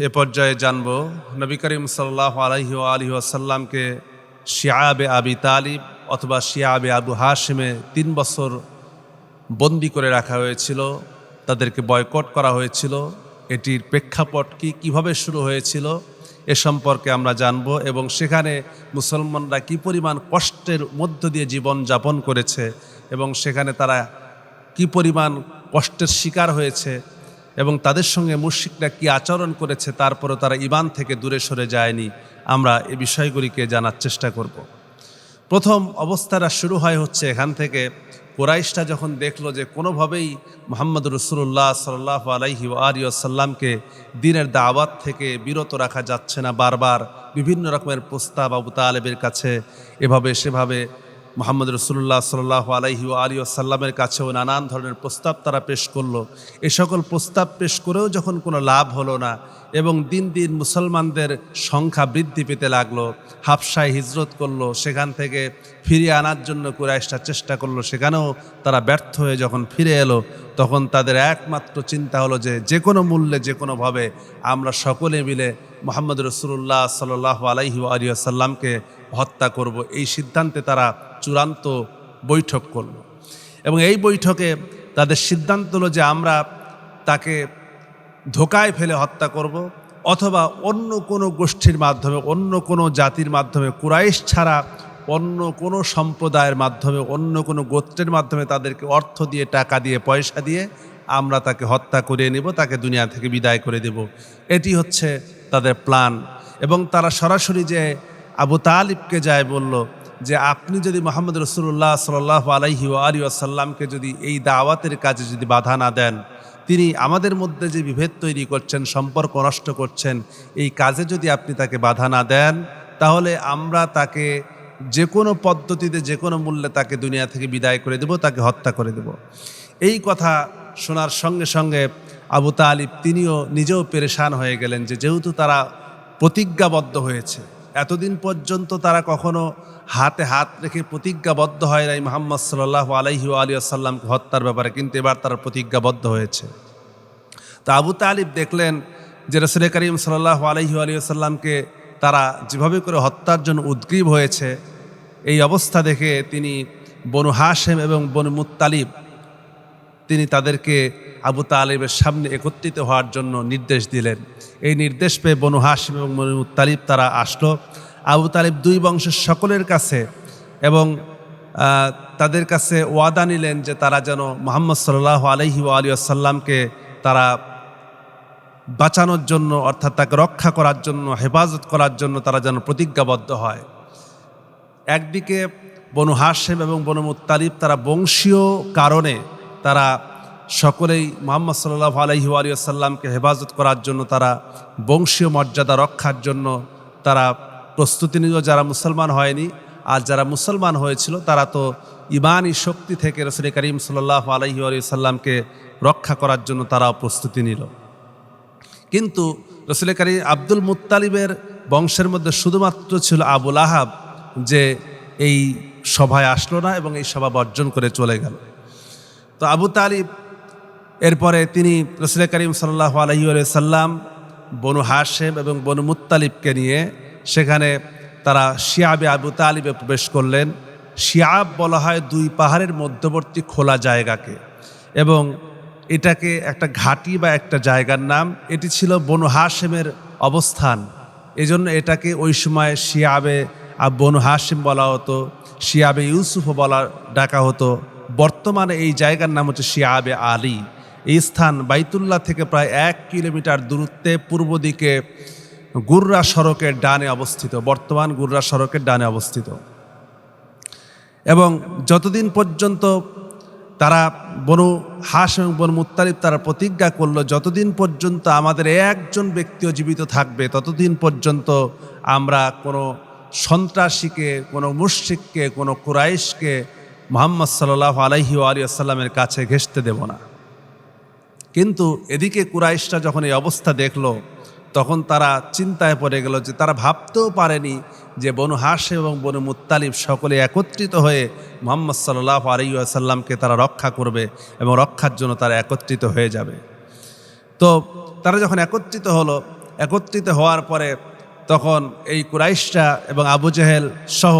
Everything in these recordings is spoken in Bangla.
এ পর্যায়ে জানব নবী করিম সাল্লাল্লাহু আলাইহি ওয়া আলিহি ওয়াসাল্লামকে শিয়াবে আবি তালিব অথবা শিয়াবে আবু হাশিমে 3 বছর বন্দি করে রাখা হয়েছিল, তাদেরকে বয়কট করা হয়েছিল। এটির প্রেক্ষাপট কিভাবে শুরু হয়েছিল এ সম্পর্কে আমরা জানব এবং সেখানে মুসলমানরা কি পরিমাণ কষ্টের মধ্য দিয়ে জীবন যাপন করেছে এবং সেখানে তারা কি পরিমাণ কষ্টের শিকার হয়েছে এবং তাদের সঙ্গে মুশরিকরা কি আচরণ করেছে, তারপরও তারা ঈমান থেকে দূরে সরে যায়নি। আমরা এই বিষয়গুলিকে জানার চেষ্টা করব। প্রথম অবস্থাটা শুরু হচ্ছে এখান থেকে। কুরাইশরা যখন দেখলো যে কোনোভাবেই মুহাম্মদ রাসূলুল্লাহ সাল্লাল্লাহু আলাইহি ওয়া আলিহি ওয়াসাল্লামকে দ্বীনের দাওয়াত থেকে বিরত রাখা যাচ্ছে না, বারবার বিভিন্ন রকমের প্রস্তাব আবু তালেবের কাছে এভাবে সেভাবে মুহাম্মদ রাসূলুল্লাহ সাল্লাল্লাহু আলাইহি ওয়া আলিহি ওয়াসাল্লামের কাছেও নানান ধরনের প্রস্তাব তারা পেশ করলো। এই সকল প্রস্তাব পেশ করেও যখন কোনো লাভ হলো না এবং দিন দিন মুসলমানদের সংখ্যা বৃদ্ধি পেতে লাগলো, হাবশায় হিজরত করলো, সেখান থেকে ফিরিয়ে আনার জন্য কুরাইশরা চেষ্টা করলো, সেখানেও তারা ব্যর্থ হয়ে যখন ফিরে এলো তখন তাদের একমাত্র চিন্তা হলো যে কোনো মূল্যে যে কোনোভাবে আমরা সকলে মিলে মুহাম্মদ রাসূলুল্লাহ সাল্লাল্লাহু আলাইহি ওয়া আলিহি ওয়াসাল্লামকে হত্যা করব। এই সিদ্ধান্তে তারা চূড়ান্ত বৈঠক করল এবং এই বৈঠকে তাদের সিদ্ধান্ত হলো যে আমরা তাকে ধোকায় ফেলে হত্যা করব অথবা অন্য কোনো গোষ্ঠীর মাধ্যমে, অন্য কোনো জাতির মাধ্যমে, কুরাইশ ছাড়া অন্য কোনো সম্প্রদায়ের মাধ্যমে, অন্য কোনো গোত্রের মাধ্যমে তাদেরকে অর্থ দিয়ে, টাকা দিয়ে, পয়সা দিয়ে আমরা তাকে হত্যা করিয়ে নেব, তাকে দুনিয়া থেকে বিদায় করে দেব। এটি হচ্ছে তাদের প্ল্যান। এবং তারা সরাসরি যে আবু তালিবকে যায় বলল যে আপনি যদি মুহাম্মদ রাসূলুল্লাহ সাল্লাল্লাহু আলাইহি ওয়া আলিহি ওয়াসাল্লামকে যদি এই দাওয়াতের কাজে যদি বাধা না দেন, তিনি আমাদের মধ্যে যে বিভেদ তৈরি করছেন, সম্পর্ক নষ্ট করছেন, এই কাজে যদি আপনি তাকে বাধা না দেন তাহলে আমরা তাকে যে কোনো পদ্ধতিতে, যে কোনো মূল্যে তাকে দুনিয়া থেকে বিদায় করে দেব, তাকে হত্যা করে দেব। এই কথা শোনার সঙ্গে সঙ্গে আবু তালিব তিনিও নিজেও পেরেশান হয়ে গেলেন যে যেহেতু তারা প্রতিজ্ঞাবদ্ধ হয়েছে, এতদিন পর্যন্ত তারা কখনো হাতে হাত রেখে প্রতিজ্ঞাবদ্ধ হয় নাই মুহাম্মদ সাল্লাল্লাহু আলাইহি ওয়া আলিহি ওয়াসাল্লামকে হত্যার ব্যাপারে, কিন্তু এবার তারা প্রতিজ্ঞাবদ্ধ হয়েছে। তো আবু তালিব দেখলেন যে রাসূল করিম সাল্লাল্লাহু আলাইহি ওয়া আলিহি ওয়াসাল্লামকে তারা যেভাবে করে হত্যার জন্য উদ্গ্রীব হয়েছে, এই অবস্থা দেখে তিনি বনু হাশিম এবং বনু মুত্তালিব তিনি তাদেরকে আবু তালিবের সামনে একত্রিত হওয়ার জন্য নির্দেশ দিলেন। এই নির্দেশ পেয়ে বনু হাশিম এবং বনু মুত্তালিব তারা আসলো আবু তালিব দুই বংশের সকলের কাছে এবং তাদের কাছে ওয়াদা নিলেন যে তারা যেন মুহাম্মদ সাল্লাল্লাহু আলাইহি ওয়া আলিহি ওয়াসাল্লামকে তারা বাঁচানোর জন্য, অর্থাৎ তাকে রক্ষা করার জন্য, হেফাজত করার জন্য তারা যেন প্রতিজ্ঞাবদ্ধ হয়। একদিকে বনু হাশিম এবং বনু মুত্তালিব তারা বংশীয় কারণে তারা সকলেই মুহাম্মদ সাল্লাল্লাহু আলাইহি ওয়া আলিহি ওয়াসাল্লামকে হেফাজত করার জন্য, তারা বংশীয় মর্যাদা রক্ষার জন্য তারা প্রস্তুতি নিল। যারা মুসলমান হয়নি আর যারা মুসলমান হয়েছিল তারা তো ইমানি শক্তি থেকে রাসূল করিম সাল্লাল্লাহু আলাইহি ওয়া আলিহি ওয়াসাল্লামকে রক্ষা করার জন্য তারাও প্রস্তুতি নিল। কিন্তু রাসূল করিম আব্দুল মুত্তালিবের বংশের মধ্যে শুধুমাত্র ছিল আবু লাহাব, যে এই সভায় আসলো না এবং এই সভা বর্জন করে চলে গেল। তো আবু তালিব এরপরে তিনি রাসূল করিম সাল্লাল্লাহু আলাইহি ওয়া সাল্লাম বনু হাশিম এবং বনু মুত্তালিবকে নিয়ে সেখানে তারা শিয়াবে আবু তালিবে প্রবেশ করলেন। শিয়াব বলা হয় দুই পাহাড়ের মধ্যবর্তী খোলা জায়গাকে, এবং এটাকে একটা ঘাঁটি বা একটা জায়গার নাম। এটি ছিল বনু হাশিমের অবস্থান, এজন্য এটাকে ওই সময় শিয়াবে বনু হাশিম বলা হতো, শিয়াবে ইউসুফও ডাকা হতো। বর্তমানে এই জায়গার নাম হচ্ছে শিয়াবে আলী। এই স্থান বাইতুল্লাহ থেকে প্রায় 1 কিলোমিটার দূরত্বে পূর্ব দিকে গুররা সড়কের ডানে অবস্থিত, বর্তমান গুররা সড়কের ডানে অবস্থিত। এবং যতদিন পর্যন্ত তারা বনু হাশিম এবং বনু মুত্তালিব তারা প্রতিজ্ঞা করলো যতদিন পর্যন্ত আমাদের একজন ব্যক্তিও জীবিত থাকবে ততদিন পর্যন্ত আমরা কোনো সন্ত্রাসীকে, কোনো মুশরিককে, কোনো কুরাইশকে মুহাম্মদ সাল্লাল্লাহু আলাইহি ওয়া আলিহি ওয়াসাল্লামের কাছে ঘেঁষতে দেব না। কিন্তু এদিকে কুরাইশরা যখন এই অবস্থা দেখলো তখন তারা চিন্তায় পড়ে গেল যে তারা ভাবতেও পারেনি যে বনু হাশিম এবং বনু মুত্তালিব সকলে একত্রিত হয়ে মুহাম্মদ সাল্লাল্লাহু আলাইহি ওয়াসাল্লামকে তারা রক্ষা করবে এবং রক্ষার জন্য তারা একত্রিত হয়ে যাবে। তো তারা যখন একত্রিত হলো একত্রিত হওয়ার পরে তখন এই কুরাইশরা এবং আবু জেহেল সহ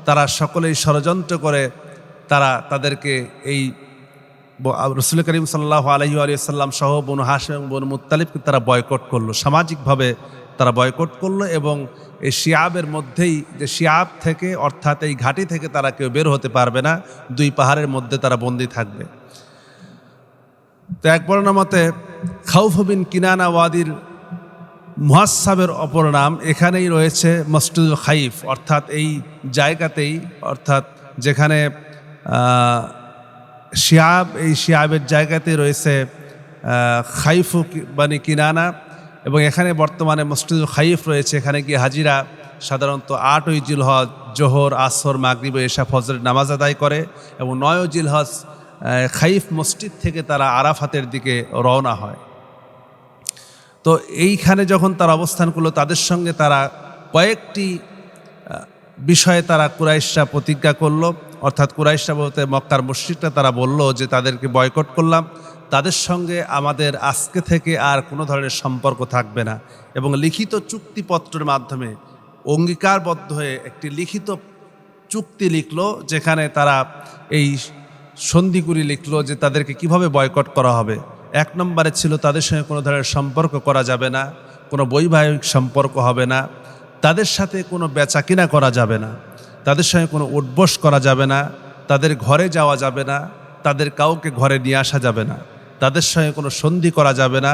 তারা সকলেই ষড়যন্ত্র করে তাদেরকে এই রসুল করিম সাল্লাল্লাহু আলাইহি ওয়া সাল্লাম সহ বনু হাশিম এবং বনু মুত্তালিবকে তারা বয়কট করলো, সামাজিকভাবে তারা বয়কট করলো। এবং এই শিয়াবের মধ্যেই, যে শিয়াব থেকে অর্থাৎ এই ঘাঁটি থেকে তারা কেউ বের হতে পারবে না, দুই পাহাড়ের মধ্যে তারা বন্দী থাকবে। তো এক বর্ণনা মতে খাউফ বিন কিনানা ওয়াদির মুহাসসাবের অপর নাম, এখানেই রয়েছে মসজিদুল খাইফ, অর্থাৎ এই জায়গাতেই, অর্থাৎ যেখানে শিয়াব, এই শিয়াবের জায়গাতে রয়েছে খাইফু বানি কিনানা, এবং এখানে বর্তমানে মসজিদুল খাইফ রয়েছে। এখানে গিয়ে হাজিরা সাধারণত 8 জিলহজ জোহর, আসর, মাগরিব, এশা, ফজরের নামাজ আদায় করে, এবং 9 জিলহজ খাইফ মসজিদ থেকে তারা আরাফাতের দিকে রওনা হয়। তো এইখানে যখন তারা অবস্থান করলো, তাদের সঙ্গে তারা কয়েকটি বিষয়ে তারা কুরাইশরা প্রতিজ্ঞা করলো, অর্থাৎ কুরাইশরা বলতে মক্কার মুশরিকরা, তারা বলল যে তাদেরকে বয়কট করলাম, তাদের সঙ্গে আমাদের আজকে থেকে আর কোনো ধরনের সম্পর্ক থাকবে না। এবং লিখিত চুক্তিপত্রের মাধ্যমে অঙ্গীকারবদ্ধ হয়ে একটি লিখিত চুক্তি লিখলো, যেখানে তারা এই সন্ধিগুলি লিখলো যে তাদেরকে কিভাবে বয়কট করা হবে। 1 নম্বরে ছিল তাদের সঙ্গে কোনো ধরনের সম্পর্ক করা যাবে না, কোনো বৈবাহিক সম্পর্ক হবে না, তাদের সাথে কোনো বেচাকিনা করা যাবে না, তাদের সঙ্গে কোনো উঠবস করা যাবে না, তাদের ঘরে যাওয়া যাবে না, তাদের কাউকে ঘরে নিয়ে আসা যাবে না, তাদের সঙ্গে কোনো সন্ধি করা যাবে না,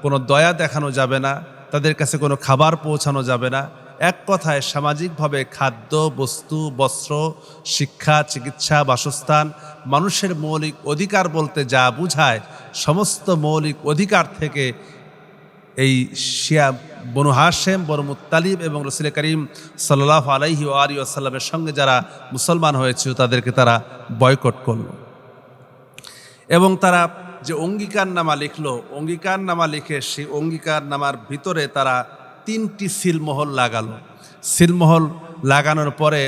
কোনো দয়া দেখানো যাবে না, তাদের কাছে কোনো খাবার পৌঁছানো যাবে না। এক কথায় সামাজিকভাবে খাদ্য, বস্তু, বস্ত্র, শিক্ষা, চিকিৎসা, বাসস্থান, মানুষের মৌলিক অধিকার বলতে যা বুঝায় সমস্ত মৌলিক অধিকার থেকে এই শিয়া বনু হাশেম, বনু মুত্তালিব এবং রসুল করিম সাল্লাল্লাহু আলাইহি ওয়া সাল্লামের সঙ্গে যারা মুসলমান হয়েছিল তাদেরকে তারা বয়কট করল। এবং তারা যে অঙ্গীকারনামা লিখলো, অঙ্গীকারনামা লিখে সেই অঙ্গীকারনামার ভিতরে তারা 3টি সিলমোহর লাগালো। সিলমোহর লাগানোর পরে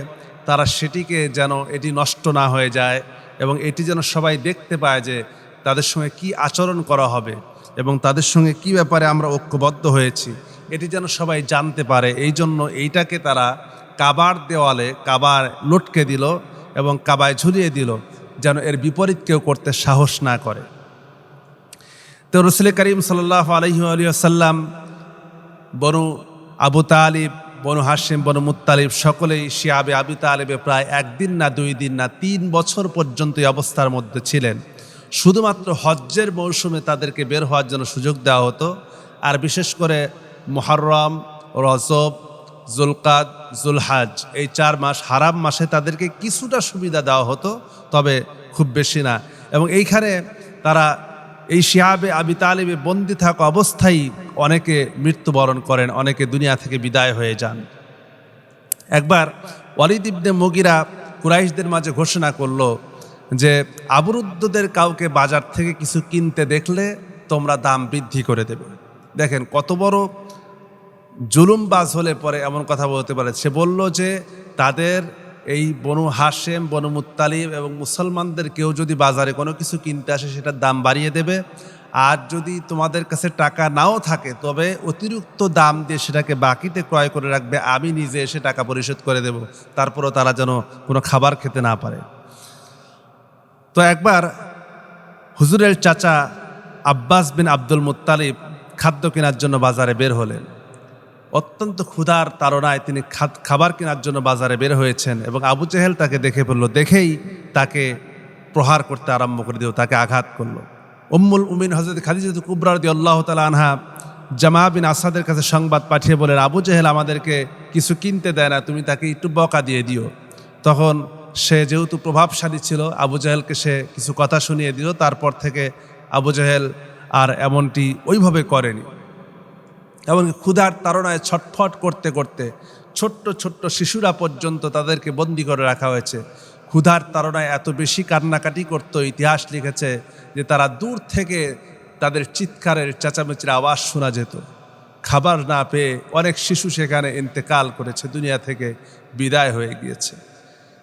তারা সেটিকে যেন এটি নষ্ট না হয়ে যায়, এবং এটি যেন সবাই দেখতে পায় যে তাদের সঙ্গে কি আচরণ করা হবে এবং তাদের সঙ্গে কি ব্যাপারে আমরা ঐক্যবদ্ধ হয়েছি, এটি যেন সবাই জানতে পারে। এই জন্য এইটাকে তারা কাবার দেওয়ালে কাবার লটকে দিল এবং কাবায় ঝুলিয়ে দিল, যেন এর বিপরীত কেউ করতে সাহস না করে। তো রসুল করিম সাল্লাল্লাহু আলাইহি ওয়া সাল্লাম, বনু আবু তালিব, বনু হাশিম, বনু মুত্তালিব সকলেই শিয়াবে আবি তালিবে প্রায় 1 দিন না 2 দিন না 3 বছর পর্যন্ত এই অবস্থার মধ্যে ছিলেন। শুধুমাত্র হজ্জের মৌসুমে তাদেরকে বের হওয়ার জন্য সুযোগ দেওয়া হতো, আর বিশেষ করে মুহররম, রজব, জুলকাদ, জুলহাজ, এই 4 মাস হারাম মাসে তাদেরকে কিছুটা সুবিধা দেওয়া হতো, তবে খুব বেশি না। এবং এইখানে তারা এই শিয়াবে আবি তালিবে বন্দী থাকা অবস্থায় অনেকে মৃত্যুবরণ করেন, অনেকে দুনিয়া থেকে বিদায় হয়ে যান। একবার ওয়ালিদ ইবনে মুগিরা কুরাইশদের মাঝে ঘোষণা করলো যে অবরুদ্ধদের কাউকে বাজার থেকে কিছু কিনতে দেখলে তোমরা দাম বৃদ্ধি করে দেবে। দেখেন কত বড় জুলুমবাজ হলে পরে এমন কথা বলতে পারে। সে বলল যে তাদের এই বনু হাশেম, বনু মুত্তালিব এবং মুসলমানদের কেউ যদি বাজারে কোনো কিছু কিনতে আসে সেটার দাম বাড়িয়ে দেবে, আর যদি তোমাদের কাছে টাকা নাও থাকে তবে অতিরিক্ত দাম দিয়ে সেটাকে বাকিতে ক্রয় করে রাখবে, আমি নিজে এসে টাকা পরিশোধ করে দেব, তারপরও তারা যেন কোনো খাবার খেতে না পারে। তো একবার হুজুরের চাচা আব্বাস বিন আব্দুল মুত্তালিব খাদ্য কেনার জন্য বাজারে বের হলেন। অত্যন্ত ক্ষুধার তাড়নায় তিনি খাবার কেনার জন্য বাজারে বের হয়েছেন, এবং আবু জেহেল তাকে দেখে ফেলল, দেখেই তাকে প্রহার করতে আরম্ভ করে দিল, তাকে আঘাত করল। উম্মুল মুমিন হযরত খাদিজা কুবরা রাদিয়াল্লাহু তাআলা আনহা জামা বিন আসাদের কাছে সংবাদ পাঠিয়ে বলেন, আবু জেহেল আমাদেরকে কিছু কিনতে দেয় না, তুমি তাকে একটু বকা দিয়ে দিও। তখন সে যেহেতু প্রভাবশালী ছিল, আবু জেহেলকে সে কিছু কথা শুনিয়ে দিল। তারপর থেকে আবু জেহেল আর এমনটি ওইভাবে করেনি। এমনকি ক্ষুধার তাড়নায় ছটফট করতে করতে ছোট্ট ছোট্ট শিশুরা পর্যন্ত তাদেরকে বন্দি করে রাখা হয়েছে। ক্ষুধার তাড়নায় এত বেশি কান্নাকাটি করতো, ইতিহাস লিখেছে যে তারা দূর থেকে তাদের চিৎকারের চেঁচামেচির আওয়াজ শোনা যেত। খাবার না পেয়ে অনেক শিশু সেখানে ইন্তেকাল করেছে, দুনিয়া থেকে বিদায় হয়ে গিয়েছে।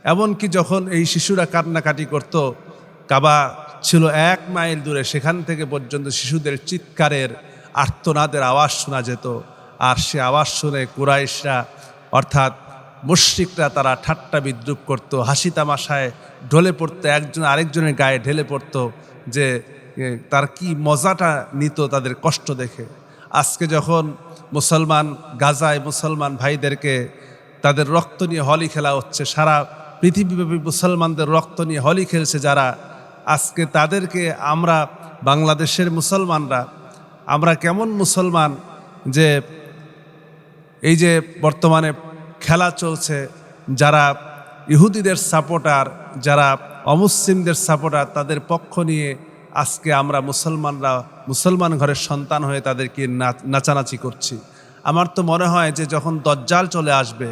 এমনকি যখন এই শিশুরা কান্নাকাটি করত, কাবা ছিল 1 মাইল দূরে, সেখান থেকে পর্যন্ত শিশুদের চিৎকারের আর্তনাদের আওয়াজ শোনা যেত। আর সে আওয়াজ শুনে কুরাইশরা অর্থাৎ মুশরিকরা তারা ঠাট্টা বিদ্রুপ করত, হাসি তামাশায় ঢলে পড়তো, একজন আরেকজনের গায়ে ঢেলে পড়তো যে তার কি মজাটা নিত তাদের কষ্ট দেখে। আজকে যখন মুসলমান গাজায় মুসলমান ভাইদেরকে তাদের রক্ত নিয়ে হোলি খেলা হচ্ছে, সারা পৃথিবীব্যাপী মুসলমানদের রক্ত নিয়ে হোলি খেলছে যারা, আজকে তাদেরকে আমরা বাংলাদেশের মুসলমানরা আমরা কেমন মুসলমান যে এই যে বর্তমানে খেলা চলছে, যারা ইহুদিদের সাপোর্টার, যারা অমুসলিমদের সাপোর্টার, তাদের পক্ষ নিয়ে আজকে আমরা মুসলমানরা মুসলমান ঘরের সন্তান হয়ে তাদেরকে নাচানাচি করছি। আমার তো মনে হয় যে যখন দজ্জাল চলে আসবে,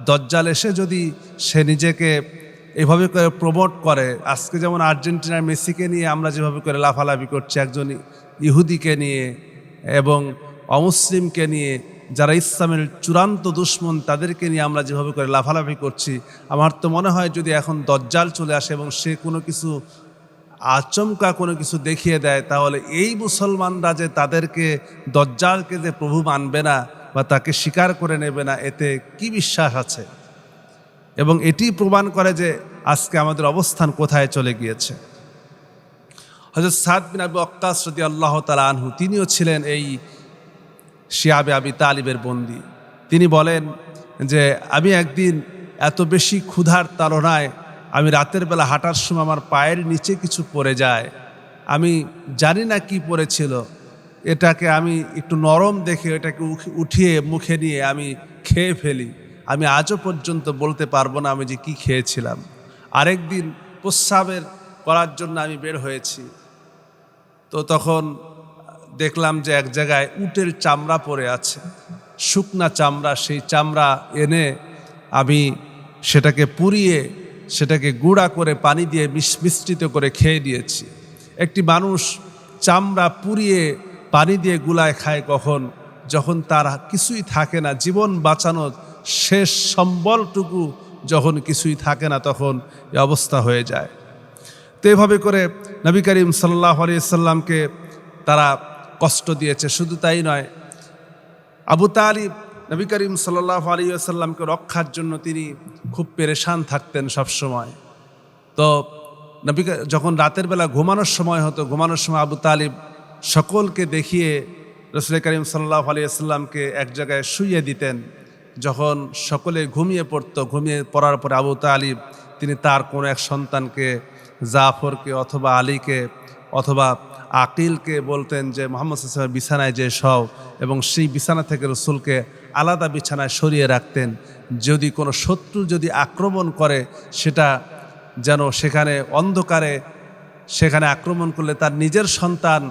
দজ্জাল এসে যদি সে নিজেকে এভাবে করে প্রমোট করে, আজকে যেমন আর্জেন্টিনার মেসিকে নিয়ে আমরা যেভাবে করে লাফালাফি করছি, একজন ইহুদিকে নিয়ে এবং অমুসলিমকে নিয়ে, যারা ইসলামের চূড়ান্ত দুশমন তাদেরকে নিয়ে আমরা যেভাবে করে লাফালাফি করছি, আমার তো মনে হয় যদি এখন দজ্জাল চলে আসে এবং সে কোনো কিছু আচমকা কোনো কিছু দেখিয়ে দেয়, তাহলে এই মুসলমানরা যে তাদেরকে দজ্জালকে যে প্রভু মানবে না বা তাকে স্বীকার করে নেবে না, এতে কি বিশ্বাস আছে? এবং এটি প্রমাণ করে যে আজকে আমাদের অবস্থান কোথায় চলে গিয়েছে। হযরত সাদ বিন আবু ওয়াক্কাস রাদিয়াল্লাহু তাআলা আনহু, তিনিও ছিলেন এই শিয়াবে আবি তালিবের বন্দী। তিনি বলেন যে আমি একদিন এত বেশি ক্ষুধার তাড়নায় আমি রাতের বেলা হাঁটার সময় আমার পায়ের নিচে কিছু পড়ে যায়, আমি জানি না কি পড়েছিল, এটাকে আমি একটু নরম দেখে এটাকে উঠিয়ে মুখে নিয়ে আমি খেয়ে ফেলি। আমি আজও পর্যন্ত বলতে পারবো না আমি যে কি খেয়েছিলাম। আরেকদিন প্রস্রাবের করার জন্য আমি বের হয়েছি, তো তখন দেখলাম যে এক জায়গায় উটের চামড়া পড়ে আছে, শুকনা চামড়া। সেই চামড়া এনে আমি সেটাকে পুড়িয়ে সেটাকে গুঁড়া করে পানি দিয়ে মিশ্রিত করে খেয়ে দিয়েছি। একটি মানুষ চামড়া পুড়িয়ে পানি দিয়ে গুলায় খায় কখন? যখন তার কিছুই থাকে না, জীবন বাঁচানোর শেষ সম্বলটুকু যখন কিছুই থাকে না, তখন এই অবস্থা হয়ে যায়। তো এভাবে করে নবী করিম সাল্লাল্লাহু আলাইহি সাল্লামকে তারা কষ্ট দিয়েছে। শুধু তাই নয়, আবু তালিব নবী করিম সাল্লাল্লাহু আলাইহি সাল্লামকে রক্ষার জন্য তিনি খুব পেরেশান থাকতেন সবসময়। তো নবী যখন রাতের বেলা ঘুমানোর সময় হতো, ঘুমানোর সময় আবু তালিব সকলকে দেখিয়ে রাসূল করিম সাল্লাল্লাহু আলাইহি সাল্লামকে এক জায়গায় শুইয়ে দিতেন। যখন সকলে ঘুমিয়ে পড়তো, ঘুমিয়ে পড়ার পরে আবু তালিব তিনি তার কোনো এক সন্তানকে, জাফরকে অথবা আলীকে অথবা আকিলকে বলতেন যে মুহাম্মদ সাল্লাল্লাহু আলাইহি ওয়াসাল্লামের বিছানায় যে শও, এবং সেই বিছানা থেকে রসুলকে আলাদা বিছানায় সরিয়ে রাখতেন। যদি কোনো শত্রু যদি আক্রমণ করে, সেটা যেন সেখানে অন্ধকারে সেখানে আক্রমণ করলে তার নিজের সন্তান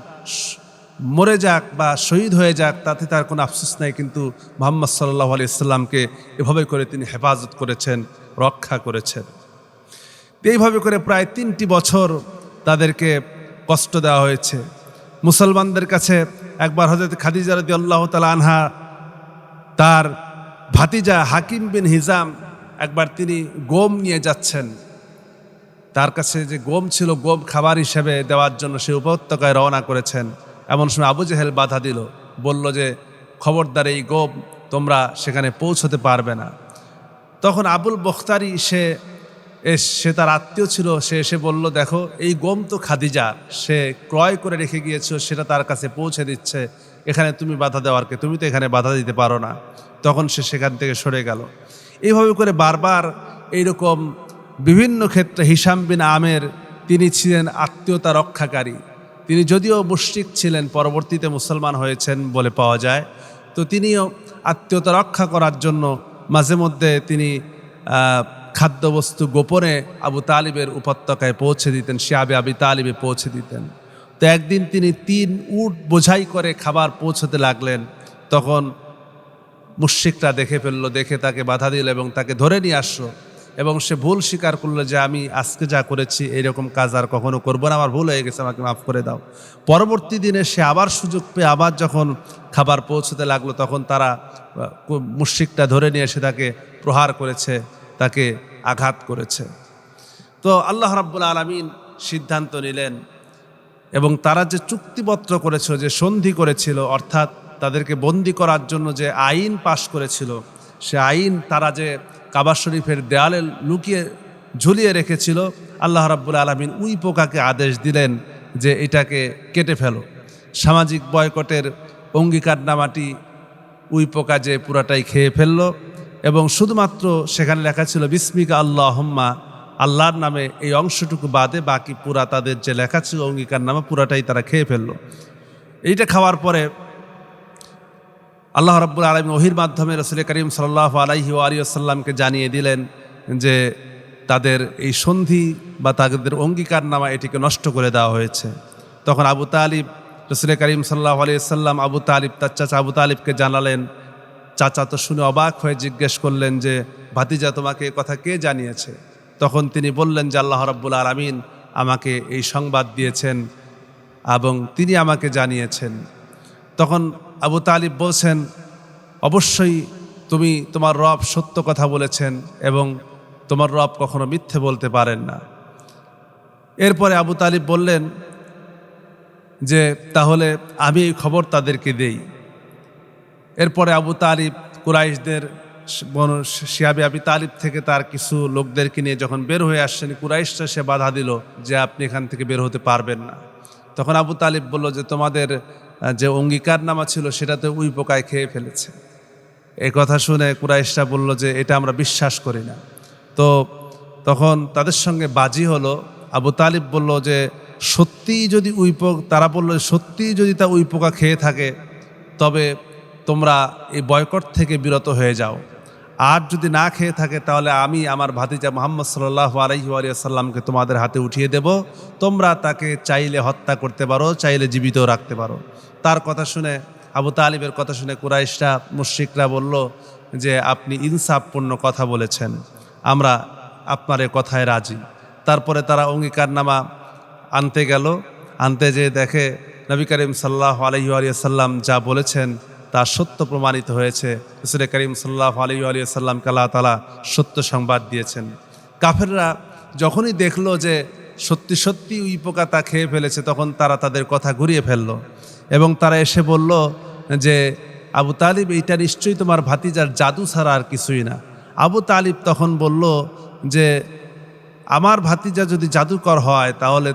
মরে যাক বা শহীদ হয়ে যাক, তাতে তার কোনো আফসোস নাই, কিন্তু মুহাম্মদ সাল্লাল্লাহু আলাইহি ওয়াসাল্লামকে এভাবে করে তিনি হেফাজত করেছেন, রক্ষা করেছেন। এইভাবে করে প্রায় 3টি বছর তাদেরকে কষ্ট দেওয়া হয়েছে। মুসলমানদের কাছে একবার হযরত খাদিজা রাদিয়াল্লাহু তাআলা আনহা, তার ভাতিজা হাকিম বিন হিজাম, একবার তিনি গম নিয়ে যাচ্ছেন, তার কাছে যে গম ছিল, গম খাবার হিসেবে দেওয়ার জন্য সে উপত্যকায় রওনা করেছেন। এমন সময় আবু জেহেল বাধা দিল, বলল যে খবরদার, এই গম তোমরা সেখানে পৌঁছতে পারবে না। তখন আবুল বখতারি সে তার আত্মীয় ছিল, সে এসে বলল, দেখো এই গম তো খাদিজা, সে ক্রয় করে রেখে গিয়েছিল, সেটা তার কাছে পৌঁছে দিচ্ছে, এখানে তুমি বাধা দেওয়ার কে? তুমি তো এখানে বাধা দিতে পারো না। তখন সে সেখান থেকে সরে গেল। এইভাবে করে বারবার এইরকম বিভিন্ন ক্ষেত্রে হিশাম বিন আমের, তিনি ছিলেন আত্মীয়তা রক্ষাকারী। তিনি যদিও মুশরিক ছিলেন, পরবর্তীতে মুসলমান হয়েছেন বলে পাওয়া যায়। তো তিনিও আত্মীয়তা রক্ষা করার জন্য মাঝে মধ্যে তিনি খাদ্যবস্তু গোপনে আবু তালিবের উপত্যকায় পৌঁছে দিতেন, শিয়াবে আবি তালিবে পৌঁছে দিতেন। তো একদিন তিনি 3 উট বোঝাই করে খাবার পৌঁছতে লাগলেন। তখন মুশরিকরা দেখে ফেললো, দেখে তাকে বাধা দিল এবং তাকে ধরে নিয়ে আসলো, এবং সে ভুল স্বীকার করলো যে আমি আজকে যা করেছি এইরকম কাজ আর কখনো করবো না, আমার ভুল হয়ে গেছে, আমাকে মাফ করে দাও। পরবর্তী দিনে সে আবার সুযোগ পেয়ে আবার যখন খাবার পৌঁছতে লাগলো, তখন তারা মুশরিকটা ধরে নিয়ে এসে তাকে প্রহার করেছে, তাকে আঘাত করেছে। তো আল্লাহ রাব্বুল আলামিন সিদ্ধান্ত নিলেন এবং তারা যে চুক্তিপত্র করেছিল, যে সন্ধি করেছিল, অর্থাৎ তাদেরকে বন্দি করার জন্য যে আইন পাশ করেছিল, সে আইন তারা যে কাবা শরীফের দেয়ালে লুকিয়ে ঝুলিয়ে রেখেছিল, আল্লাহ রাব্বুল আলামিন ওই পোকাকে আদেশ দিলেন যে এটাকে কেটে ফেলো। সামাজিক বয়কটের অঙ্গীকারনামাটি ওই পোকা যে পুরাটাই খেয়ে ফেলল, এবং শুধুমাত্র সেখানে লেখা ছিল বিসমিকা আল্লাহুম্মা, আল্লাহর নামে, এই অংশটুকু বাদে বাকি পুরা তাদের যে লেখা ছিল অঙ্গীকারনামা পুরাটাই তারা খেয়ে ফেলল। এইটা খাওয়ার পরে আল্লাহ রাব্বুল আলামিন ওহির মাধ্যমে রাসূল করিম সাল্লাল্লাহু আলাইহি ওয়া আলিহি ওয়াসাল্লামকে জানিয়ে দিলেন যে তাদের এই সন্ধি বা তাদের অঙ্গীকারনামা এটিকে নষ্ট করে দেওয়া হয়েছে। তখন আবু তালিব, রাসূল করিম সাল্লাল্লাহু আলাইহি ওয়াসাল্লাম আবু তালিব, তার চাচা আবু তালিবকে জানালেন। চাচা তো শুনে অবাক হয়ে জিজ্ঞেস করলেন যে ভাতিজা, তোমাকে এ কথা কে জানিয়েছে? তখন তিনি বললেন যে আল্লাহ রাব্বুল আলামিন আমাকে এই সংবাদ দিয়েছেন এবং তিনি আমাকে জানিয়েছেন। তখন আবু তালিব বলছেন, অবশ্যই তুমি, তোমার রব সত্য কথা বলেছেন এবং তোমার রব কখনো মিথ্যে বলতে পারেন না। এরপরে আবু তালিব বললেন যে তাহলে আমি এই খবর তাদেরকে দেই। এরপরে আবু তালিব কুরাইশদের শিয়াবে আবি তালিব থেকে তার কিছু লোকদেরকে নিয়ে যখন বের হয়ে আসছেন, কুরাইশরা সে বাধা দিল যে আপনি এখান থেকে বের হতে পারবেন না। তখন আবু তালিব বলল যে তোমাদের যে অঙ্গীকারনামা ছিল সেটাতে উই পোকায় খেয়ে ফেলেছে। এই কথা শুনে কুরাইশরা বলল যে এটা আমরা বিশ্বাস করি না। তো তখন তাদের সঙ্গে বাজি হলো। আবু তালিব বলল যে সত্যিই যদি তারা বলল সত্যিই যদি তা উই পোকা খেয়ে থাকে তবে তোমরা এই বয়কট থেকে বিরত হয়ে যাও, আর যদি না খেয়ে থাকে তাহলে আমি আমার ভাতিজা মুহাম্মদ সাল্লাল্লাহু আলাইহি ওয়া সাল্লামকে তোমাদের হাতে উঠিয়ে দেব, তোমরা তাকে চাইলে হত্যা করতে পারো, চাইলে জীবিত রাখতে পারো। তার কথা শুনে, আবু তালিবের কথা শুনে কুরাইশরা, মুশরিকরা বলল যে আপনি ইনসাফপূর্ণ কথা বলেছেন, আমরা আপনার এ কথায় রাজি। তারপরে তারা অঙ্গীকারনামা আনতে গেল। আনতে যেয়ে দেখে নবী করিম সাল্লাল্লাহু আলাইহি ওয়া সাল্লাম যা বলেছেন তা সত্য প্রমাণিত হয়েছে। রাসূল করিম সাল্লাল্লাহু আলাইহি ওয়া সাল্লামকে আল্লাহ তাআলা সত্য সংবাদ দিয়েছেন। কাফেররা যখনই দেখলো যে সত্যি সত্যি ওই পোকা তা খেয়ে ফেলেছে, তখন তারা তাদের কথা ঘুরিয়ে ফেলল এবং তারা এসে বলল যে আবু তালিব, এইটা নিশ্চয়ই তোমার ভাতিজার জাদু ছাড়া আর কিছুই না। আবু তালিব তখন বলল যে আমার ভাতিজা যদি জাদুকর হয় তাহলে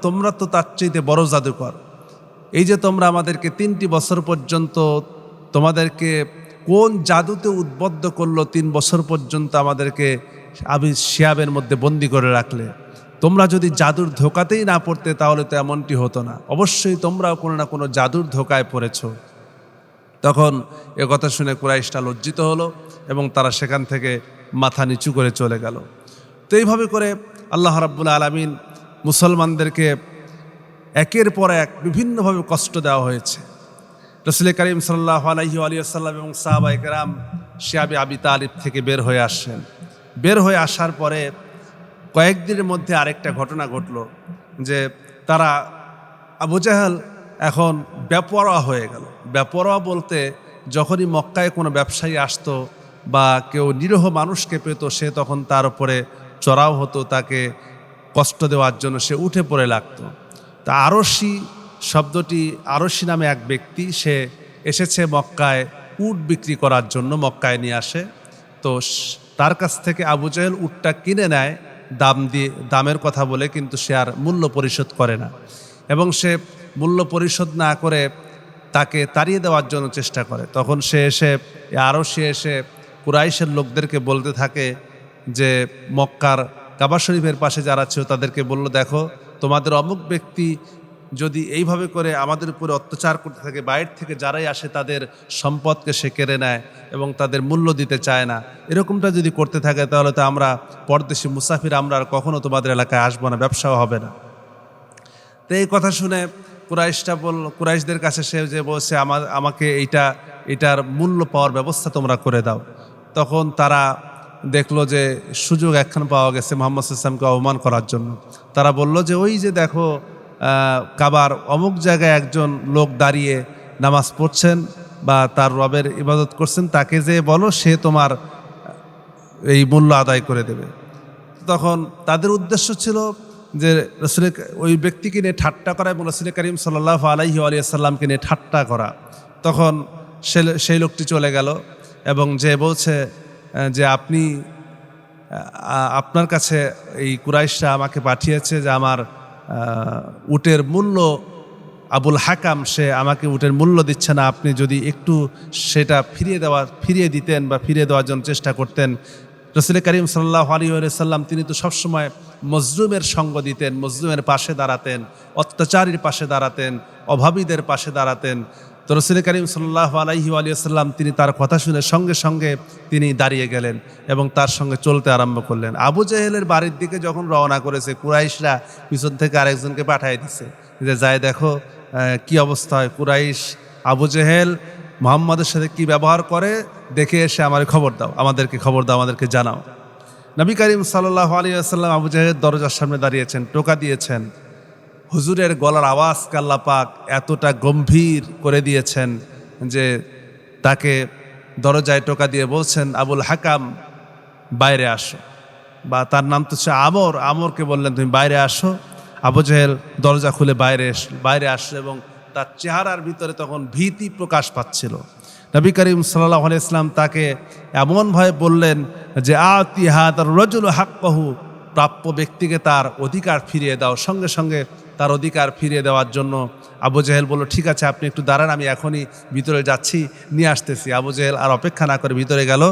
তোমরা তো তার চাইতে বড় জাদুকর। এই যে তোমরা আমাদেরকে 3টি বছর পর্যন্ত, তোমাদেরকে কোন জাদুতে উদ্বুদ্ধ করলো 3 বছর পর্যন্ত আমাদেরকে শিয়াবের মধ্যে বন্দি করে রাখলে? তোমরা যদি জাদুর ধোকাতেই না পড়তে তাহলে তো এমনটি হতো না, অবশ্যই তোমরাও কোনো না কোনো জাদুর ধোকায় পড়েছ। তখন এ কথা শুনে কুরাইশরা লজ্জিত হলো এবং তারা সেখান থেকে মাথা নিচু করে চলে গেল। তো এইভাবে করে আল্লাহ রাব্বুল আলামিন মুসলমানদেরকে একের পর এক বিভিন্নভাবে কষ্ট দেওয়া হয়েছে। রাসূল করিম সাল্লাল্লাহু আলাইহি ওয়া সাল্লাম এবং সাহাবায়ে কেরাম শিয়াবে আবি তালিব থেকে বের হয়ে আসেন। বের হয়ে আসার পরে কয়েকদিনের মধ্যে আরেকটা ঘটনা ঘটল যে তারা, আবু জাহেল এখন বেপরোয়া হয়ে গেল। বেপরোয়া বলতে, যখনই মক্কায় কোনো ব্যবসায়ী আসতো বা কেউ নিরীহ মানুষকে পেত, সে তখন তার উপরে চড়াও হতো, তাকে কষ্ট দেওয়ার জন্য সে উঠে পড়ে লাগতো। তা আরশি শব্দটি, আরশি নামে এক ব্যক্তি, সে এসেছে মক্কায় উট বিক্রি করার জন্য, মক্কায় নিয়ে আসে। তো তার কাছ থেকে আবু জাহেল উটটা কিনে নেয় দামের কথা বলে, কিন্তু সে আর মূল্য পরিশোধ করে না এবং সে মূল্য পরিশোধ না করে তাকে তাড়িয়ে দেওয়ার জন্য চেষ্টা করে। তখন সে এসে কুরাইশের লোকদেরকে বলতে থাকে যে মক্কার কাবা শরীফের পাশে যারা ছিল তাদেরকে বলল, দেখো তোমাদের অমুক ব্যক্তি যদি এইভাবে করে আমাদের উপরে অত্যাচার করতে থাকে, বাইরে থেকে যারাই আসে তাদের সম্পদকে সে কেড়ে নেয় এবং তাদের মূল্য দিতে চায় না, এরকমটা যদি করতে থাকে তাহলে তো আমরা পরদেশি মুসাফির, আমরা আর কখনো তোমাদের এলাকায় আসবো না, ব্যবসাও হবে না। তো এই কথা শুনে কুরাইশদের কাছে সে যে বলছে আমাকে এটার মূল্য পাওয়ার ব্যবস্থা তোমরা করে দাও। তখন তারা দেখলো যে সুযোগ একখান পাওয়া গেছে মুহাম্মদ সাল্লাল্লাহু আলাইহি ওয়াসাল্লামকে অপমান করার জন্য। তারা বলল যে ওই যে দেখো কাবার অমুক জায়গায় একজন লোক দাঁড়িয়ে নামাজ পড়ছেন বা তার রবের ইবাদত করছেন, তাকে যে বলো সে তোমার এই মূল্য আদায় করে দেবে। তখন তাদের উদ্দেশ্য ছিল যে রসুল ওই ব্যক্তিকে নিয়ে ঠাট্টা করা এবং রসুল করিম সাল্লাল্লাহু আলাইহি ওয়া সাল্লামকে নিয়ে ঠাট্টা করা। তখন সেই লোকটি চলে গেল এবং যে বলছে যে আপনি আপনার কাছে এই কুরাইশরা আমাকে পাঠিয়েছে যে আমার উটের মূল্য, আবুল হাকাম সে আমাকে উটের মূল্য দিচ্ছে না, আপনি যদি একটু সেটা ফিরিয়ে দিতেন বা ফিরিয়ে দেওয়ার জন্য চেষ্টা করতেন। রসুল করিম সাল্লাল্লাহু আলাইহি ওয়া সাল্লাম তিনি তো সবসময় মজলুমের সঙ্গ দিতেন, মজলুমের পাশে দাঁড়াতেন, অত্যাচারীর পাশে দাঁড়াতেন, অভাবীদের পাশে দাঁড়াতেন। তো রসুল করিম সাল্লাল্লাহু আলাইহি ওয়া সাল্লাম তিনি তার কথা শুনে সঙ্গে সঙ্গে তিনি দাঁড়িয়ে গেলেন এবং তার সঙ্গে চলতে আরম্ভ করলেন। আবু জেহেলের বাড়ির দিকে যখন রওনা করেছে, কুরাইশরা পিছন থেকে আরেকজনকে পাঠিয়ে দিছে যে যায় দেখো কি অবস্থা হয়, কুরাইশ আবু জেহেল মুহাম্মদের সাথে কি ব্যবহার করে দেখে এসে আমার খবর দাও, আমাদেরকে খবর দাও, আমাদেরকে জানাও। নবী করিম সাল্লাল্লাহু আলাইহি ওয়াসাল্লাম আবু জেহেলের দরজার সামনে দাঁড়িয়েছেন, টোকা দিয়েছেন। হুজুরের গলার আওয়াজকে আল্লাহ পাক এতটা গম্ভীর করে দিয়েছেন যে তাকে দরজায় টোকা দিয়ে বলছেন, আবুল হাকাম বাইরে আসো, বা তার নাম তো হচ্ছে আমরকে বললেন তুমি বাইরে আসো। আবু জেহেল দরজা খুলে বাইরে আসলো এবং তার চেহারার ভিতরে তখন ভীতি প্রকাশ পাচ্ছিল। নবী করিম সাল্লাল্লাহু আলাইহি ওয়াসাল্লাম তাকে এমনভাবে বললেন যে আতি হাদার রাজুল হাক্কাহু, প্রাপ্য ব্যক্তিকে তার অধিকার ফিরিয়ে দাও। সঙ্গে সঙ্গে তার অধিকার ফিরিয়ে দেওয়ার জন্য আবু জেহেল বলল, ঠিক আছে আপনি একটু দাঁড়ান, আমি এখনই ভিতরে যাচ্ছি, নিয়ে আসতেছি। আবু জেহেল আর অপেক্ষা না করে ভিতরে গেল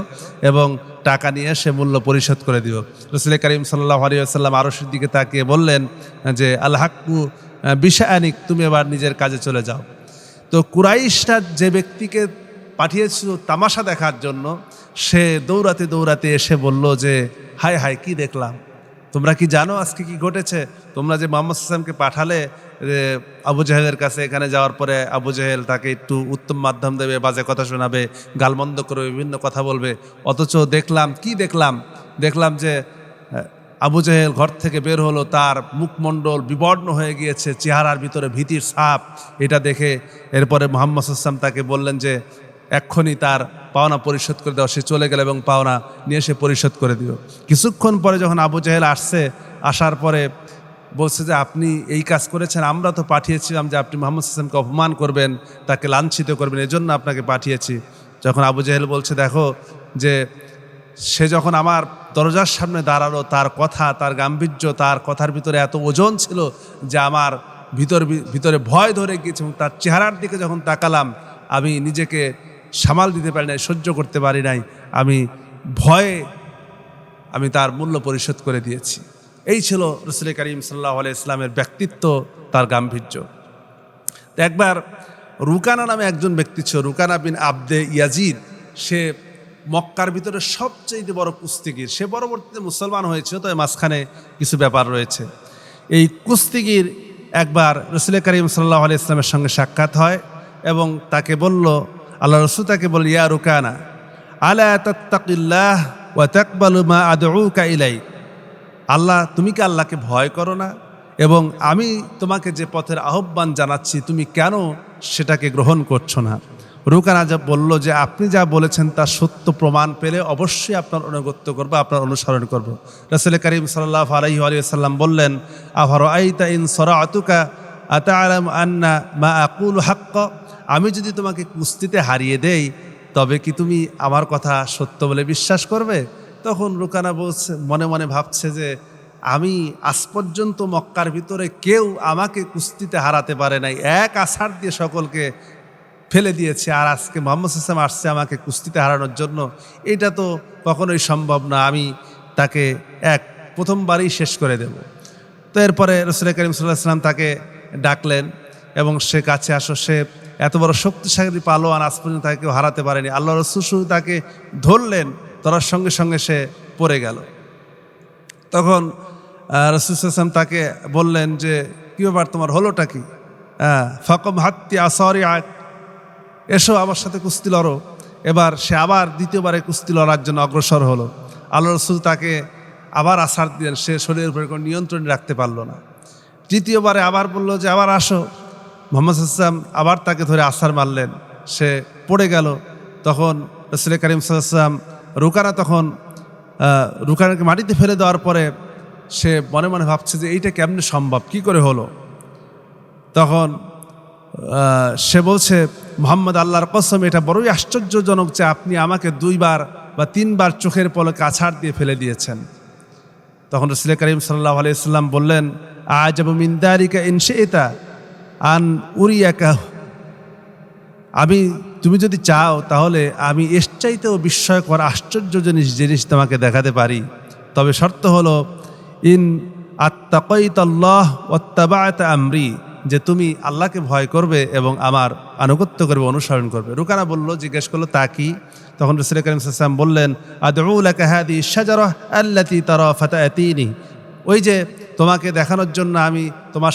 এবং টাকা নিয়ে সে মূল্য পরিশোধ করে দিল। রাসূল করিম সাল্লাল্লাহু আলাইহি ওয়াসাল্লাম আরশের দিকে তাকিয়ে বললেন যে আল হাক্কু বিশাআনিক, তুমি এবার নিজের কাজে চলে যাও। তো কুরাইশরা যে ব্যক্তিকে পাঠিয়েছিল তামাশা দেখার জন্য, সে দৌড়াতে দৌড়াতে এসে বলল যে হায় হায়, কি দেখলাম, তোমরা কি জানো আজকে কি ঘটেছে? তোমরা যে মুহাম্মদ সাল্লাল্লাহু আলাইহি ওয়াসাল্লামকে পাঠালে আবু জেহেলের কাছে, এখানে যাওয়ার পরে আবু জেহেল তাকে একটু উত্তম মাধ্যম দেবে, বাজে কথা শোনাবে, গালমন্দ করবে, বিভিন্ন কথা বলবে, অথচ দেখলাম যে আবু জেহেল ঘর থেকে বের হলো, তার মুখমণ্ডল বিবর্ণ হয়ে গিয়েছে, চেহারার ভিতরে ভীতির ছাপ। এটা দেখে এরপরে মুহাম্মদ সাল্লাল্লাহু আলাইহি ওয়াসাল্লাম তাকে বললেন যে এক্ষুনি তার পাওনা পরিশোধ করে দাও। সে চলে গেল এবং পাওনা নিয়ে সে পরিশোধ করে দিল। কিছুক্ষণ পরে যখন আবু জেহেল আসার পরে বলছে যে আপনি এই কাজ করেছেন, আমরা তো পাঠিয়েছিলাম যে আপনি মুহাম্মদ সাল্লাল্লাহু আলাইহি ওয়াসাল্লামকে অপমান করবেন, তাকে লাঞ্ছিত করবেন, এজন্য আপনাকে পাঠিয়েছি। যখন আবু জেহেল বলছে দেখো যে সে যখন আমার দরজার সামনে দাঁড়ালো, তার কথা, তার গাম্ভীর্য, তার কথার ভিতরে এত ওজন ছিল যে আমার ভিতরে ভয় ধরে গিয়েছে, এবং তার চেহারার দিকে যখন তাকালাম আমি নিজেকে সামাল দিতে পারি নাই, সহ্য করতে পারি নাই, ভয়ে আমি তার মূল্য পরিশোধ করে দিয়েছি। এই ছিল রাসূল করিম সাল্লাল্লাহু আলাইহি ওয়াসাল্লামের ব্যক্তিত্ব, তার গাম্ভীর্য। তো একবার রুকানা নামে একজন ব্যক্তি ছিল, রুকানা বিন আবদে ইয়াজিদ। সে মক্কার ভিতরে সবচেয়ে বড় কুস্তিগির। সে পরবর্তীতে মুসলমান হয়েছিল, তবে মাঝখানে কিছু ব্যাপার রয়েছে। এই কুস্তিগির একবার রাসূল করিম সাল্লাল্লাহু আলাইহি ওয়াসাল্লামের সঙ্গে সাক্ষাৎ হয় এবং তাকে বলল, আল্লাহ রাসূল তাকে বলল, ইয়া রুকানা আলা তাত্তাকিল্লাহ ওয়া তাকবালু মা আদউকা ইলাই, তুমি কি আল্লাহকে ভয় করো না? এবং আমি তোমাকে যে পথের আহ্বান জানাচ্ছি তুমি কেন সেটাকে গ্রহণ করছো না? রুকানা বলল যে আপনি যা বলেছেন তা সত্য প্রমাণ পেলে অবশ্যই আপনার অনুগত্য করবো, আপনার অনুসরণ করবো। রাসূল করিম সাল্লাল্লাহু আলাইহি ওয়াসাল্লাম বললেন, আফারাআইতা ইন সরাഅতুকা আতা'লাম আন্না মা আকুলু হাক্ক, আমি যদি তোমাকে কুস্তিতে হারিয়ে দেই তবে কি তুমি আমার কথা সত্য বলে বিশ্বাস করবে? তখন রুকানা বলছে, মনে মনে ভাবছে যে আমি আজ পর্যন্ত মক্কার ভিতরে কেউ আমাকে কুস্তিতে হারাতে পারে নাই, এক আছাড় দিয়ে সকলকে ফেলে দিয়েছে, আর আজকে মুহাম্মদ সাল্লাল্লাহু আলাইহি ওয়াসাল্লাম আসছে আমাকে কুস্তিতে হারানোর জন্য, এটা তো কখনোই সম্ভব না, আমি তাকে প্রথমবারই শেষ করে দেব। তো এরপরে রাসূল করিম সাল্লাল্লাহু আলাইহি ওয়াসাল্লাম তাকে ডাকলেন এবং সে কাছে আসো, সে এত বড় শক্তিশালী পালোয়ান, আজ পর্যন্ত তাকে কেউ হারাতে পারেনি। আল্লাহ রাসূল শুধু তাকে ধরলেন, ধরার সঙ্গে সঙ্গে সে পড়ে গেল। তখন রাসূল সাল্লাল্লাহু আলাইহি ওয়াসাল্লাম তাকে বললেন যে কি ব্যাপার, তোমার হলোটা কি? ফাকম হাত্তি আসারি, এসো আমার সাথে কুস্তি লড়ো। এবার সে আবার দ্বিতীয়বারে কুস্তি লড়ার জন্য অগ্রসর হলো। আল্লাহ রাসূল তাকে আবার আছাড় দিলেন, সে শরীরের উপরে কোনো নিয়ন্ত্রণ রাখতে পারলো না। তৃতীয়বারে আবার বলল যে আবার আসো। মুহাম্মদ সাল্লাল্লাহু আলাইহি ওয়াসাল্লাম আবার তাকে ধরে আছাড় মারলেন, সে পড়ে গেল। তখন রাসূল করিম সাল্লাল্লাহু আলাইহি ওয়াসাল্লাম রুকানাকে মাটিতে ফেলে দেওয়ার পরে সে মনে মনে ভাবছে যে এইটা কেমনে সম্ভব, কি করে হলো। তখন সে বলছে, মুহাম্মদ আল্লাহর কসম, এটা বড়ই আশ্চর্যজনক যে আপনি আমাকে 2 বার বা 3 বার চোখের পলকে আছাড় দিয়ে ফেলে দিয়েছেন। তখন রাসূল করিম সাল্লাল্লাহু আলাইহি ওয়াসাল্লাম বললেন, আজাবু মিন দারিকা ইন শি'তা আন উরিয়াকা, তুমি যদি চাও তাহলে আমি এর চাইতেও বিস্ময়কর আশ্চর্যজনক জিনিস তোমাকে দেখাতে পারি, তবে শর্ত হলো ইন আত্তাকাইতাল্লাহ ওয়াত্তাবা'তা আমরি, যে তুমি আল্লাহকে ভয় করবে এবং আমার আনুগত্য করবে, অনুসরণ করবে। রুকানা বলল, জিজ্ঞেস করলো তা কি? তখন রাসূল করিম সাল্লাল্লাহু আলাইহি ওয়াসাল্লাম বললেন, আদউ লাকা হাদিহি শাজারাহ আল্লাতী তারা ফাতাআতিনি, ওই যে তোমাকে দেখানোর জন্য আমি তোমার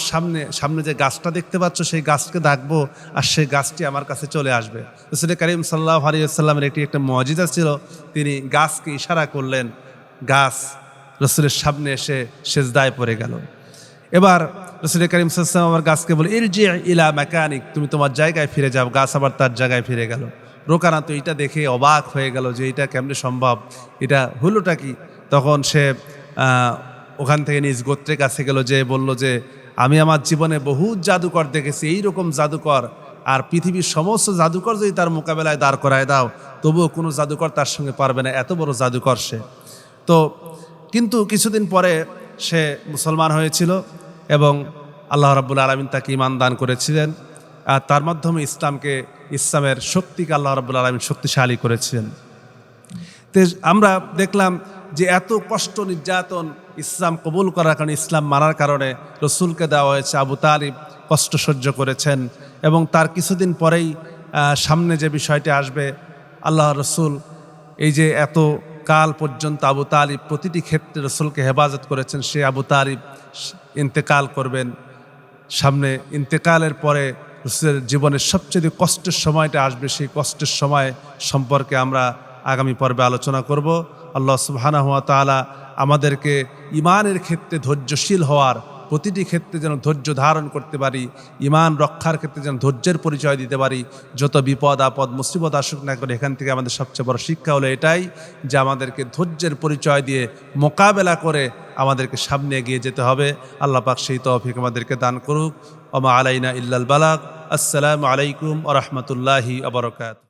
সামনে যে গাছটা দেখতে পাচ্ছ সেই গাছকে ডাকবো আর সেই গাছটি আমার কাছে চলে আসবে। রাসূল করিম সাল্লাল্লাহু আলাইহি ওয়াসাল্লামের একটা মুজিজা ছিল, তিনি গাছকে ইশারা করলেন, গাছ রাসূলের সামনে এসে সিজদায় পড়ে গেল। এবার রাসূল করিম সাল্লাল্লাহু আলাইহি ওয়াসাল্লাম আমার গাছকে বলে, ইরজি ইলা মাকানিক, তুমি তোমার জায়গায় ফিরে যাও। গাছ আবার তার জায়গায় ফিরে গেল। রোকানা তো এটা দেখে অবাক হয়ে গেল যে এটা কেমনে সম্ভব, এটা হলোটা কি। তখন সে ওখান থেকে নিজ গোত্রের কাছে গেল, যে বলল যে আমি আমার জীবনে বহু জাদুকর দেখেছি, এইরকম জাদুকর আর পৃথিবীর সমস্ত জাদুকর যদি তার মোকাবেলায় দাঁড় করায় দাও তবুও কোনো জাদুকর তার সঙ্গে পারবে না, এত বড় জাদুকর সে। তো কিন্তু কিছুদিন পরে সে মুসলমান হয়েছিল এবং আল্লাহ রাব্বুল আলামিন তাকে ঈমান দান করেছিলেন, আর তার মাধ্যমে ইসলামের শক্তিকে আল্লাহ রাব্বুল আলামিন শক্তিশালী করেছিলেন। তো আমরা দেখলাম যে এত কষ্ট নির্যাতন ইসলাম কবুল করার কারণে, ইসলাম মানার কারণে রসুলকে দেওয়া হয়েছে। আবু তালিব কষ্ট সহ্য করেছেন এবং তার কিছুদিন পরেই সামনে যে বিষয়টি আসবে, আল্লাহ রসুল এই যে এত কাল পর্যন্ত আবু তালিব প্রতিটি ক্ষেত্রে রসুলকে হেফাজত করেছেন, সে আবু তালিব ইন্তেকাল করবেন। সামনে ইন্তেকালের পরে রসুলের জীবনের সবচেয়ে কষ্টের সময়টা আসবে, সেই কষ্টের সময় সম্পর্কে আমরা আগামী পর্বে আলোচনা করব। আল্লাহ সুবহানাহু ওয়া তাআলা আমাদেরকে ঈমানের ক্ষেত্রে ধৈর্যশীল হওয়ার, প্রতিটি ক্ষেত্রে যেন ধৈর্য ধারণ করতে পারি, ঈমান রক্ষার ক্ষেত্রে যেন ধৈর্যের পরিচয় দিতে পারি। যত বিপদ আপদ মুসিবত আসুক না করে, এখান থেকে আমাদের সবচেয়ে বড় শিক্ষা হলো এটাই যে আমাদেরকে ধৈর্যের পরিচয় দিয়ে মোকাবেলা করে আমাদেরকে সামনে এগিয়ে যেতে হবে। আল্লাহ পাক সেই তৌফিক আমাদেরকে দান করুক। ওয়া মা আলাইনা ইল্লাল বালাগ। আসসালামু আলাইকুম ওয়া রাহমাতুল্লাহি ওয়া বারাকাতুহু।